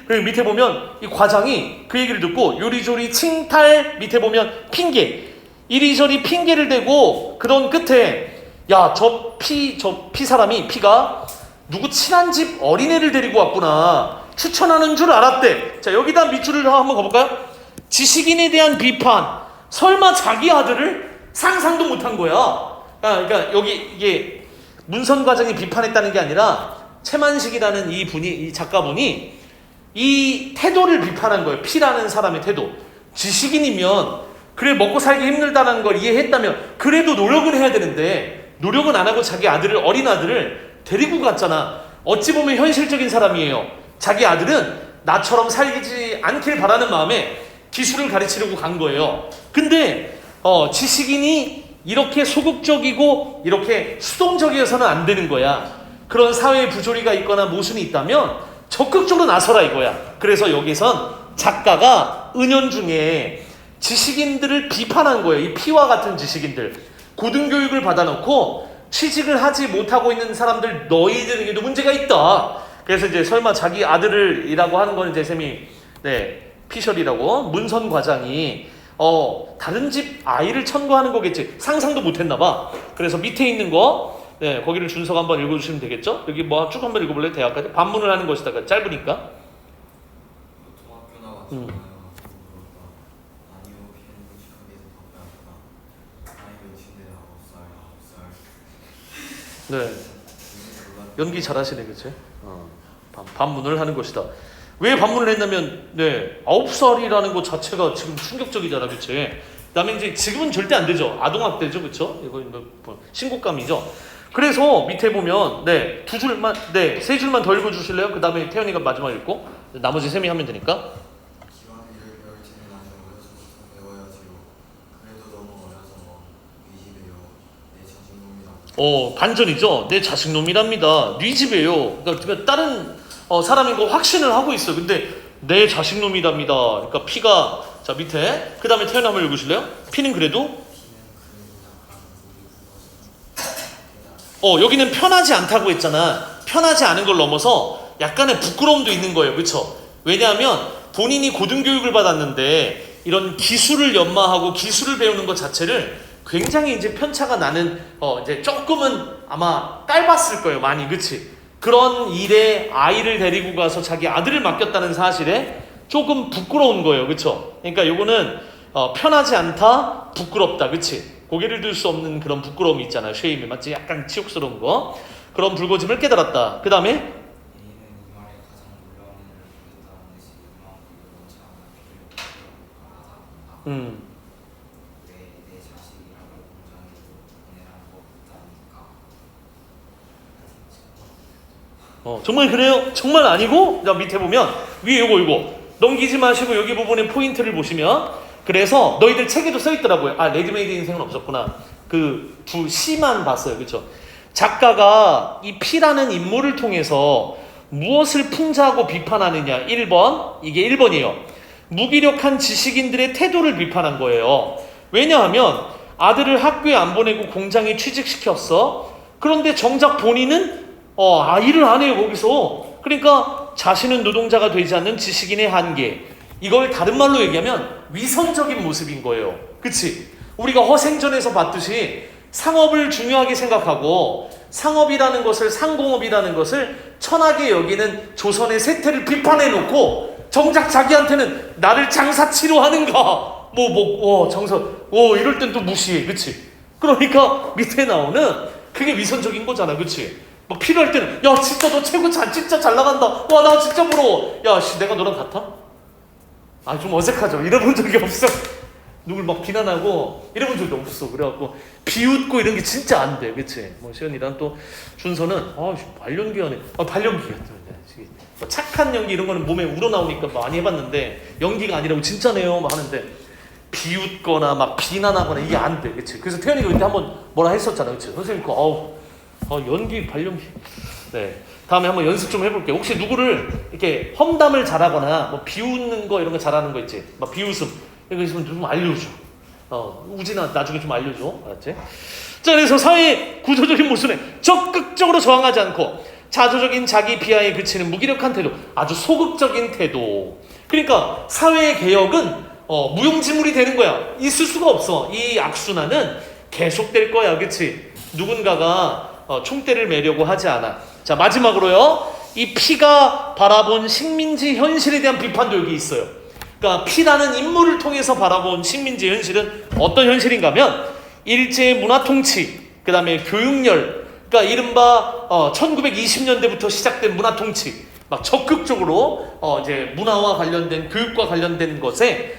그리고 밑에 보면 이 과장이 그 얘기를 듣고 요리조리 칭탈 밑에 보면 핑계 이리저리 핑계를 대고 그런 끝에 저 피 사람이 피가 누구 친한 집 어린애를 데리고 왔구나. 추천하는 줄 알았대. 자, 여기다 밑줄을 한번 가볼까요? 지식인에 대한 비판. 설마 자기 아들을 상상도 못한 거야. 그러니까 여기 이게 문선 과장이 비판했다는 게 아니라 최만식이라는 이 작가분이 이 태도를 비판한 거예요. 피라는 사람의 태도. 지식인이면 그래 먹고 살기 힘들다는 걸 이해했다면 그래도 노력을 해야 되는데 노력은 안 하고 자기 어린 아들을 데리고 갔잖아. 어찌 보면 현실적인 사람이에요. 자기 아들은 나처럼 살지 않길 바라는 마음에 기술을 가르치려고 간 거예요. 근데 지식인이 이렇게 소극적이고 이렇게 수동적이어서는 안 되는 거야. 그런 사회의 부조리가 있거나 모순이 있다면 적극적으로 나서라 이거야. 그래서 여기선 작가가 피가 은연중에 지식인들을 비판한 거예요. 이 피와 같은 지식인들. 고등교육을 받아놓고 취직을 하지 못하고 있는 사람들, 너희들에게도 문제가 있다. 그래서 이제 설마 자기 아들이라고 하는 건 이제 쌤이 피셜이라고 문선 과장이 다른 집 아이를 천거하는 거겠지. 상상도 못했나 봐. 그래서 밑에 있는 거 거기를 준서가 한번 읽어주시면 되겠죠? 여기 뭐 쭉 한번 읽어볼래요? 대학까지 반문을 하는 것이다. 짧으니까. 통학교 나왔잖아요. 아니요, 피는 무식하게 더 나이가 친데 9살. 네. 연기 잘하시네, 그치? 반문을 하는 것이다. 왜 반문을 했냐면, 9살이라는 것 자체가 지금 충격적이잖아, 그치? 그 다음에 이제 지금은 절대 안 되죠. 아동학대죠, 그쵸? 이거 신고감이죠. 그래서 밑에 보면, 세 줄만 더 읽어주실래요? 그 다음에 태연이가 마지막 읽고, 나머지 쌤이 하면 되니까. 기왕 일을 배울 때는 아주 어려서부터 배워야지요. 그래도 너무 어려서 위집에요. 내 자식놈이라. 반전이죠. 내 자식놈이랍니다. 네 집이에요. 그러니까 다른 사람인 거 확신을 하고 있어. 근데 내 자식놈이랍니다. 그러니까 피가 자 밑에 그 다음에 태연 한번 읽으실래요? 피는 그래도 여기는 편하지 않다고 했잖아. 편하지 않은 걸 넘어서 약간의 부끄러움도 있는 거예요. 그렇죠? 왜냐하면 본인이 고등교육을 받았는데 이런 기술을 연마하고 기술을 배우는 것 자체를 굉장히 이제 편차가 나는 이제 조금은 아마 짧았을 거예요. 많이. 그치? 그런 일에 아이를 데리고 가서 자기 아들을 맡겼다는 사실에 조금 부끄러운 거예요. 그쵸? 그러니까 요거는 편하지 않다, 부끄럽다. 그치? 고개를 들 수 없는 그런 부끄러움이 있잖아요. 쉐임이 맞지? 약간 치욕스러운 거. 그런 불거짐을 깨달았다. 그 다음에 A는 이 말에 가장 놀라운 일을 보겠다는 듯이 이만큼 이렇지 않아 필요하다고 말하다. 내 자식이라고 공장에도 보내란 거 없다니까. 정말 그래요? 정말 아니고? 자, 밑에 보면 위에 요거 넘기지 마시고 여기 부분에 포인트를 보시면 그래서 너희들 책에도 써있더라고요. 레드메이드 인생은 없었구나. 그 두 시만 봤어요. 그쵸? 작가가 이 피라는 인물을 통해서 무엇을 풍자하고 비판하느냐. 1번, 이게 1번이에요. 무기력한 지식인들의 태도를 비판한 거예요. 왜냐하면 아들을 학교에 안 보내고 공장에 취직시켰어. 그런데 정작 본인은 일을 안 해요. 거기서. 그러니까 자신은 노동자가 되지 않는 지식인의 한계. 이걸 다른 말로 얘기하면 위선적인 모습인 거예요. 그치? 우리가 허생전에서 봤듯이 상업을 중요하게 생각하고 상업이라는 것을, 상공업이라는 것을 천하게 여기는 조선의 세태를 비판해놓고 정작 자기한테는 나를 장사치로 하는가? 장사, 이럴 땐 또 무시해. 그치? 그러니까 밑에 나오는 그게 위선적인 거잖아. 그치? 막 필요할 때는 야 진짜 너 최고 진짜 잘 나간다. 와 나 진짜 부러워. 야 내가 너랑 같아? 좀 어색하죠. 이래본 적이 없어. 누굴 막 비난하고 이래본 적이 없어. 그래갖고 비웃고 이런 게 진짜 안 돼. 그치? 시연이랑 또 준서는 발연기하네. 발연기야. 착한 연기 이런 거는 몸에 우러나오니까 많이 해봤는데 연기가 아니라고 진짜네요 막 하는데 비웃거나 막 비난하거나 이게 안 돼. 그치? 그래서 태연이가 그때 한번 뭐라 했었잖아. 그치? 선생님 연기 발연기. 네. 다음에 한번 연습 좀 해볼게요. 혹시 누구를 이렇게 험담을 잘하거나 비웃는 거 이런 거 잘하는 거 있지? 막 비웃음 이거 있으면 좀 알려줘. 우진아 나중에 좀 알려줘. 알았지? 자, 그래서 사회 구조적인 모순에 적극적으로 저항하지 않고 자조적인 자기 비하에 그치는 무기력한 태도, 아주 소극적인 태도. 그러니까 사회 개혁은 무용지물이 되는 거야. 있을 수가 없어. 이 악순환은 계속될 거야. 그치? 누군가가 총대를 매려고 하지 않아. 자, 마지막으로요. 이 피가 바라본 식민지 현실에 대한 비판도 여기 있어요. 그러니까 피라는 인물을 통해서 바라본 식민지 현실은 어떤 현실인가 하면 일제의 문화 통치, 그 다음에 교육열, 그러니까 이른바 1920년대부터 시작된 문화 통치, 막 적극적으로 이제 문화와 관련된 교육과 관련된 것에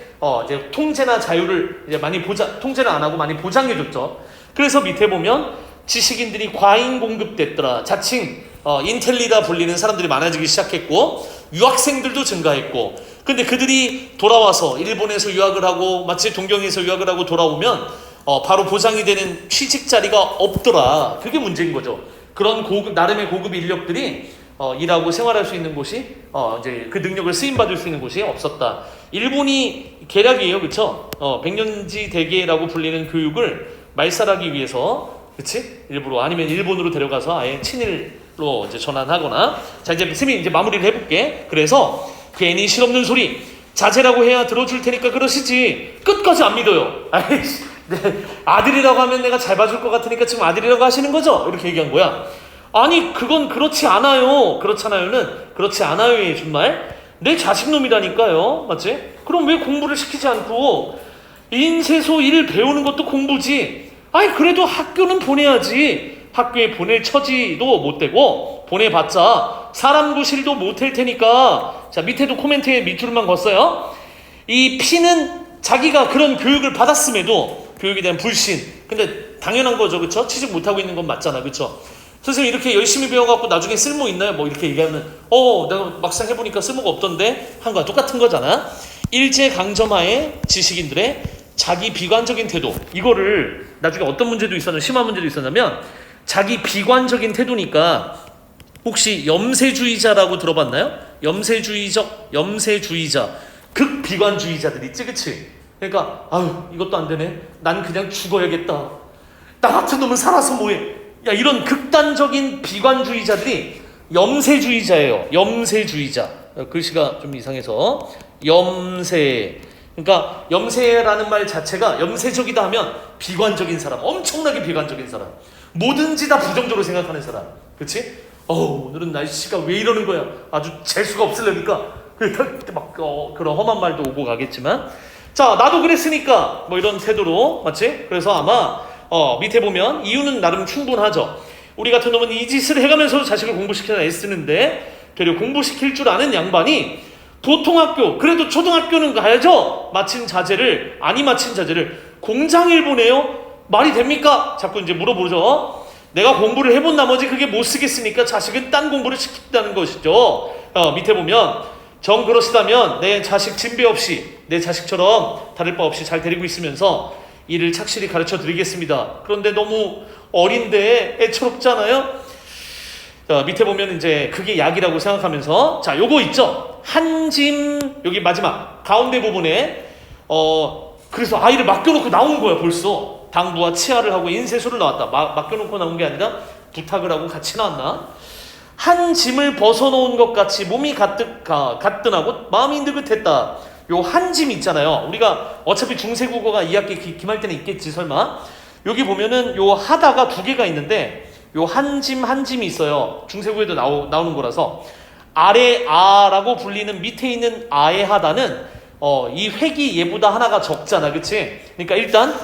이제 통제나 자유를 이제 많이 통제를 안 하고 많이 보장해줬죠. 그래서 밑에 보면 지식인들이 과잉 공급됐더라. 자칭 인텔리다 불리는 사람들이 많아지기 시작했고 유학생들도 증가했고, 근데 그들이 돌아와서 일본에서 유학을 하고 마치 동경에서 유학을 하고 돌아오면 바로 보장이 되는 취직 자리가 없더라. 그게 문제인 거죠. 그런 나름의 고급 인력들이 일하고 생활할 수 있는 곳이 이제 그 능력을 쓰임 받을 수 있는 곳이 없었다. 일본이 계략이에요, 그쵸? 백년지 대계라고 불리는 교육을 말살하기 위해서, 그치? 일부러 아니면 일본으로 데려가서 아예 친일로 이제 전환하거나. 자, 이제 쌤이 이제 마무리를 해볼게. 그래서 괜히 실없는 소리 자제라고 해야 들어줄 테니까 그러시지 끝까지 안 믿어요. 아이씨, 네, 아들이라고 하면 내가 잘 봐줄 것 같으니까 지금 아들이라고 하시는 거죠? 이렇게 얘기한 거야. 아니 그건 그렇지 않아요. 그렇잖아요는 그렇지 않아요의 준말. 내 자식놈이라니까요. 맞지? 그럼 왜 공부를 시키지 않고 인쇄소 일 배우는 것도 공부지. 아니 그래도 학교는 보내야지. 학교에 보낼 처지도 못 되고 보내봤자 사람 구실도 못할 테니까. 자, 밑에도 코멘트에 밑줄만 걷어요. 이 P는 자기가 그런 교육을 받았음에도 교육에 대한 불신. 근데 당연한 거죠, 그쵸? 취직 못하고 있는 건 맞잖아, 그쵸? 선생님 이렇게 열심히 배워갖고 나중에 쓸모 있나요? 뭐 이렇게 얘기하면 내가 막상 해보니까 쓸모가 없던데 한 거야. 똑같은 거잖아. 일제강점하에 지식인들의 자기 비관적인 태도, 이거를 나중에 어떤 문제도 있었냐면, 심한 문제도 있었냐면 자기 비관적인 태도니까 혹시 염세주의자라고 들어봤나요? 염세주의자, 극비관주의자들 있지, 그치? 그러니까 아유 이것도 안 되네. 난 그냥 죽어야겠다. 나 같은 놈은 살아서 뭐해? 야, 이런 극단적인 비관주의자들이 염세주의자예요. 염세주의자. 글씨가 좀 이상해서 염세. 그러니까 염세라는 말 자체가 염세적이다 하면 비관적인 사람, 엄청나게 비관적인 사람, 뭐든지 다 부정적으로 생각하는 사람, 그렇지? 오늘은 날씨가 왜 이러는 거야? 아주 재수가 없으려니까 막 그런 험한 말도 오고 가겠지만, 자, 나도 그랬으니까 뭐 이런 태도로, 맞지? 그래서 아마 밑에 보면 이유는 나름 충분하죠. 우리 같은 놈은 이 짓을 해가면서 자식을 공부시키려 애쓰는데 되려 공부시킬 줄 아는 양반이 보통 학교, 그래도 초등학교는 가야죠. 마친 자제를, 아니 마친 자제를 공장일 보내요? 말이 됩니까? 자꾸 이제 물어보죠. 내가 공부를 해본 나머지 그게 못 쓰겠으니까 자식은 딴 공부를 시킨다는 것이죠. 밑에 보면 정 그러시다면 내 자식 진배 없이, 내 자식처럼 다를 바 없이 잘 데리고 있으면서 이를 착실히 가르쳐 드리겠습니다. 그런데 너무 어린데 애처롭잖아요. 자, 밑에 보면 이제 그게 약이라고 생각하면서, 자, 요거 있죠. 한짐, 여기 마지막 가운데 부분에 그래서 아이를 맡겨놓고 나온 거야. 벌써 당부와 치하를 하고 인쇄소를 나왔다. 맡겨놓고 나온 게 아니라 부탁을 하고 같이 나왔나? 한 짐을 벗어놓은 것 같이 몸이 가뜩하고 마음이 느긋했다. 요 한 짐 있잖아요. 우리가 어차피 중세국어가 2학기 기말 때는 있겠지 설마. 여기 보면은 요 하다가 두 개가 있는데 요 한 짐이 있어요. 중세국어에도 나오는 거라서. 아래 아라고 불리는 밑에 있는 아의 하다는 이 획이 얘보다 하나가 적잖아, 그치? 그러니까 일단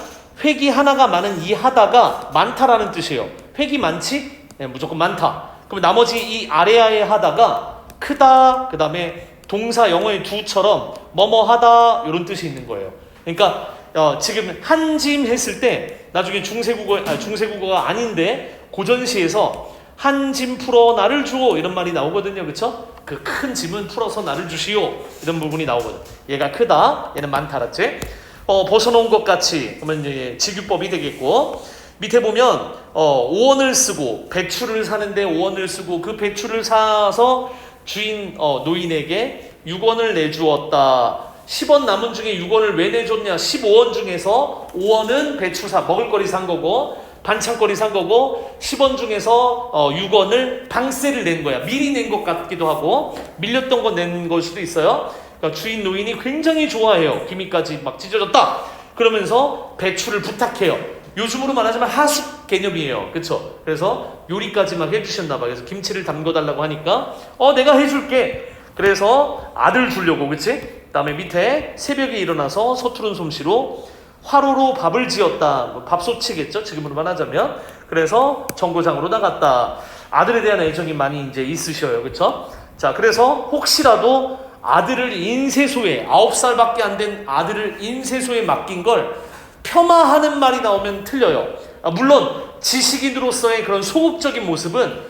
획이 하나가 많은 이 하다가 많다라는 뜻이에요. 획이 많지? 네, 무조건 많다. 그럼 나머지 이 아래 아의 하다가 크다, 그 다음에 동사 영어의 두처럼 뭐뭐 하다 이런 뜻이 있는 거예요. 그러니까 지금 한 짐 했을 때 나중에 중세국어가 아닌데 고전시에서 한 짐 풀어 나를 주오 이런 말이 나오거든요. 그렇죠? 그 큰 짐은 풀어서 나를 주시오 이런 부분이 나오거든. 얘가 크다, 얘는 많다, 알았지? 벗어놓은 것 같이 그러면 이제 직유법이 되겠고, 밑에 보면 5원을 쓰고 배추를 사는데 5원을 쓰고 그 배추를 사서 주인 노인에게 6원을 내주었다. 10원 남은 중에 6원을 왜 내줬냐? 15원 중에서 5원은 배추 먹을거리 산 거고 반찬거리 산 거고 10원 중에서 6원을 방세를 낸 거야. 미리 낸 것 같기도 하고 밀렸던 거 낸 걸 수도 있어요. 그러니까 주인 노인이 굉장히 좋아해요. 기미까지 막 찢어졌다. 그러면서 배추를 부탁해요. 요즘으로 말하자면 하숙 개념이에요. 그렇죠? 그래서 요리까지 막 해주셨나 봐. 그래서 김치를 담궈달라고 하니까 내가 해줄게. 그래서 아들 주려고, 그치? 그 다음에 밑에 새벽에 일어나서 서투른 솜씨로 화로로 밥을 지었다. 밥솥이겠죠? 지금으로 말하자면. 그래서 정거장으로 나갔다. 아들에 대한 애정이 많이 이제 있으셔요. 그쵸? 자, 그래서 혹시라도 아들을 인쇄소에, 9살밖에 안 된 아들을 인쇄소에 맡긴 걸 폄하하는 말이 나오면 틀려요. 물론 지식인으로서의 그런 소극적인 모습은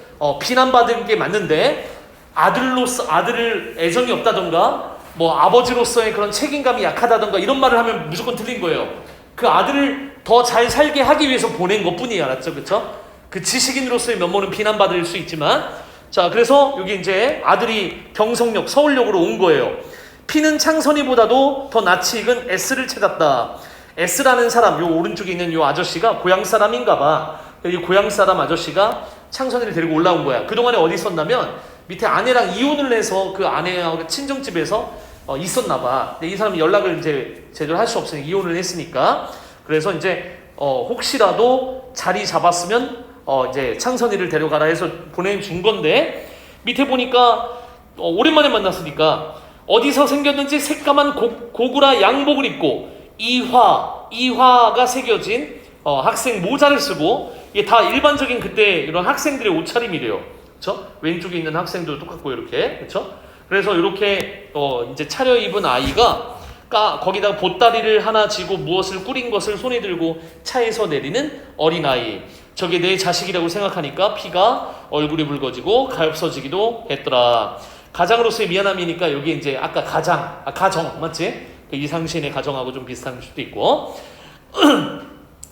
비난받은 게 맞는데, 아들을 애정이 없다던가 뭐 아버지로서의 그런 책임감이 약하다던가 이런 말을 하면 무조건 틀린 거예요. 그 아들을 더 잘 살게 하기 위해서 보낸 것뿐이에요. 알았죠? 그쵸? 그 지식인으로서의 면모는 비난받을 수 있지만, 자, 그래서 여기 이제 아들이 경성역, 서울역으로 온 거예요. P는 창선이보다도 더 낯이 익은 S를 찾았다. S라는 사람, 요 오른쪽에 있는 요 아저씨가 고향 사람인가 봐. 이 고향 사람 아저씨가 창선이를 데리고 올라온 거야. 그동안에 어디 있었냐면 밑에 아내랑 이혼을 해서 그 아내하고 친정집에서 있었나 봐. 근데 이 사람이 연락을 이제 제대로 할 수 없으니 이혼을 했으니까. 그래서 이제 혹시라도 자리 잡았으면 이제 창선이를 데려가라 해서 보내준 건데, 밑에 보니까 오랜만에 만났으니까 어디서 생겼는지 새까만 고구라 양복을 입고 이화가 새겨진 학생 모자를 쓰고, 이게 다 일반적인 그때 이런 학생들의 옷차림이래요. 그렇죠? 왼쪽에 있는 학생도 똑같고 이렇게, 그렇죠? 그래서 이렇게 이제 차려입은 아이가 거기다가 보따리를 하나 쥐고 무엇을 꾸린 것을 손에 들고 차에서 내리는 어린아이. 저게 내 자식이라고 생각하니까 피가 얼굴이 붉어지고 가엾어지기도 했더라. 가장으로서의 미안함이니까 여기 이제 아까 가정 맞지? 그 이상신의 가정하고 좀 비슷한 수도 있고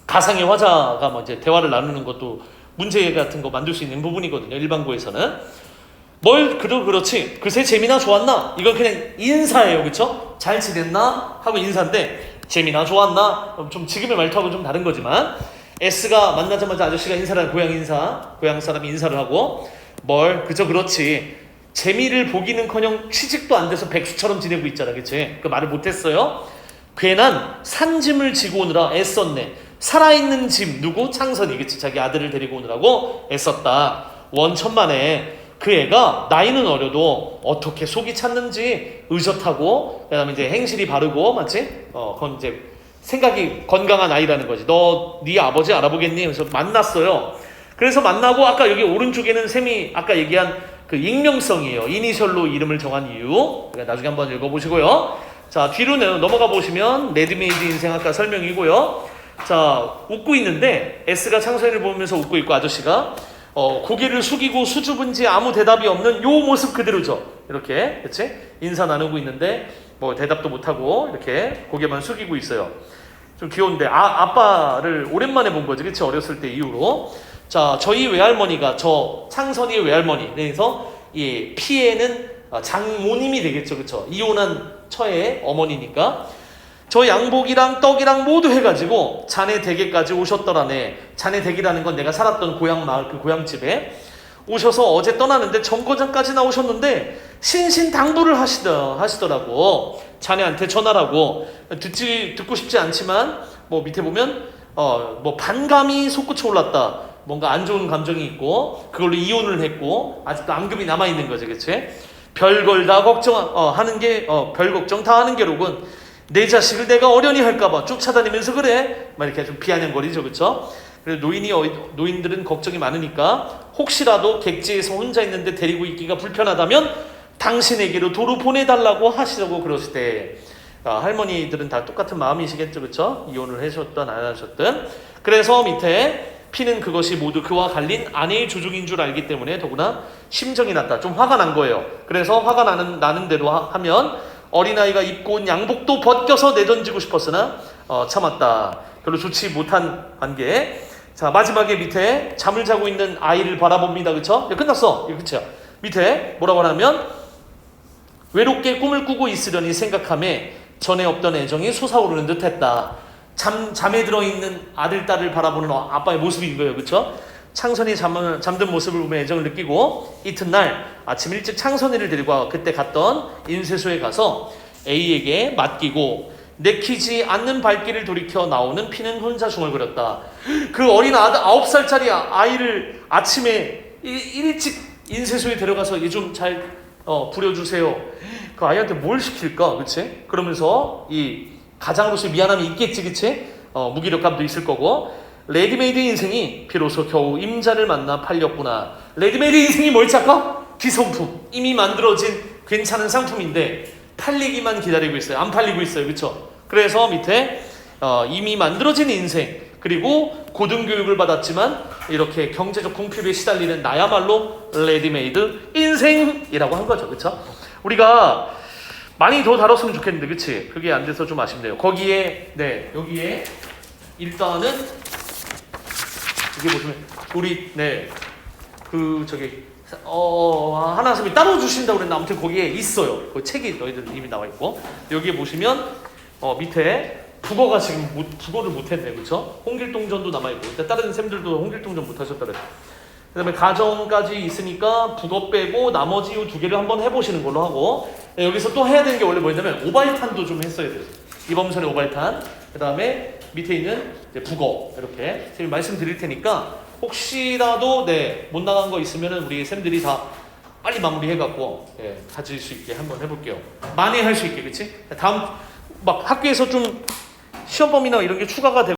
가상의 화자가 뭐 이제 대화를 나누는 것도 문제 같은 거 만들 수 있는 부분이거든요. 일반고에서는. 그렇지. 글쎄 재미나 좋았나? 이건 그냥 인사예요. 그렇죠? 잘 지냈나? 하고 인사인데 재미나 좋았나? 좀 지금의 말투하고 좀 다른 거지만 S가 만나자마자 아저씨가 인사를 하는 고향 사람이 인사를 하고 그저 그렇지. 재미를 보기는커녕 취직도 안 돼서 백수처럼 지내고 있잖아. 그치? 그 말을 못했어요. 괜한 산짐을 지고 오느라 애썼네. 살아있는 짐 누구? 창선이. 그치? 자기 아들을 데리고 오느라고 애썼다. 원천만에 그 애가 나이는 어려도 어떻게 속이 찼는지 의젓하고 그다음에 이제 행실이 바르고 맞지? 그건 이제 생각이 건강한 아이라는 거지. 네 아버지 알아보겠니? 그래서 만났어요. 그래서 만나고 아까 여기 오른쪽에는 셈이 아까 얘기한 그 익명성이에요. 이니셜로 이름을 정한 이유. 그러니까 나중에 한번 읽어보시고요. 자, 뒤로 넘어가 보시면 레드메이드 인생 아까 설명이고요. 자, 웃고 있는데 S가 창선이를 보면서 웃고 있고 아저씨가 고개를 숙이고 수줍은지 아무 대답이 없는 요 모습 그대로죠. 이렇게 그치? 인사 나누고 있는데 뭐 대답도 못하고 이렇게 고개만 숙이고 있어요. 좀 귀여운데 아빠를 오랜만에 본 거지. 그치? 어렸을 때 이후로. 자, 저희 외할머니가 저 창선이의 외할머니. 그래서 이 P에는 장모님이 되겠죠. 그쵸? 이혼한 처의 어머니니까 저 양복이랑 떡이랑 모두 해가지고 자네 댁에까지 오셨더라네. 자네 댁이라는 건 내가 살았던 고향 마을 그 고향집에 오셔서 어제 떠나는데 정거장까지 나오셨는데 신신당부를 하시더라고. 자네한테 전하라고. 듣고 싶지 않지만 뭐 밑에 보면 뭐 반감이 솟구쳐 올랐다. 뭔가 안 좋은 감정이 있고 그걸로 이혼을 했고 아직도 암금이 남아 있는 거지, 그렇지? 별걸 다 걱정하는 게 별 걱정 다 하는 게로군. 내 자식을 내가 어련히 할까봐 쭉 찾아내면서 그래. 막 이렇게 좀 비아냥거리죠, 그렇죠? 그래서 노인들은 걱정이 많으니까 혹시라도 객지에서 혼자 있는데 데리고 있기가 불편하다면 당신에게로 도로 보내달라고 하시라고 그러시대. 할머니들은 다 똑같은 마음이시겠죠, 그렇죠? 이혼을 하셨든 안 하셨든. 그래서 밑에 P는 그것이 모두 그와 갈린 아내의 조종인 줄 알기 때문에 더구나 심정이 났다. 좀 화가 난 거예요. 그래서 화가 나는 대로 하면 어린아이가 입고 온 양복도 벗겨서 내던지고 싶었으나 참았다. 별로 좋지 못한 관계. 자, 마지막에 밑에 잠을 자고 있는 아이를 바라봅니다. 그쵸? 끝났어. 그쵸? 밑에 뭐라고 하냐면 외롭게 꿈을 꾸고 있으려니 생각함에 전에 없던 애정이 솟아오르는 듯 했다. 잠에 들어있는 아들, 딸을 바라보는 아빠의 모습인 거예요. 그쵸? 창선이 잠든 모습을 보며 애정을 느끼고 이튿날 아침 일찍 창선이를 데리고 그때 갔던 인쇄소에 가서 A에게 맡기고 내키지 않는 발길을 돌이켜 나오는 P는 혼자 중얼거렸다. 그 어린 9살짜리 아이를 아침에 일찍 인쇄소에 데려가서 얘 좀 잘 부려주세요. 그 아이한테 뭘 시킬까? 그치? 그러면서 이 가장으로서 미안함이 있겠지, 그치? 무기력감도 있을 거고. 레디메이드 인생이 비로소 겨우 임자를 만나 팔렸구나. 레디메이드 인생이 뭘지 아까? 기성품. 이미 만들어진 괜찮은 상품인데 팔리기만 기다리고 있어요. 안 팔리고 있어요. 그렇죠? 그래서 밑에 이미 만들어진 인생 그리고 고등교육을 받았지만 이렇게 경제적 궁핍에 시달리는 나야말로 레디메이드 인생이라고 한 거죠. 그렇죠? 우리가 많이 더 다뤘으면 좋겠는데 그치? 그게 안 돼서 좀 아쉽네요. 거기에 여기에 일단은 이게 보시면 우리 하나 선생님이 따로 주신다고 그랬나 아무튼 거기에 있어요. 그 책이 너희들 이미 나와 있고 여기에 보시면 밑에 국어가 지금 국어를 못했네, 그렇죠? 홍길동전도 남아 있고 다른 쌤들도 홍길동전 못하셨다 그랬어. 그다음에 가정까지 있으니까 국어 빼고 나머지 이 두 개를 한번 해보시는 걸로 하고 여기서 또 해야 되는 게 원래 뭐였냐면 오발탄도 좀 했어야 돼요. 이범선의 오발탄. 그다음에 밑에 있는 이제 국어 이렇게 선생님 말씀드릴 테니까 혹시라도 못 나간 거 있으면은 우리 쌤들이 다 빨리 마무리해갖고 가질 수 있게 한번 해볼게요. 만회할 수 있게, 그렇지? 다음 막 학교에서 좀 시험 범위나 이런 게 추가가 되고.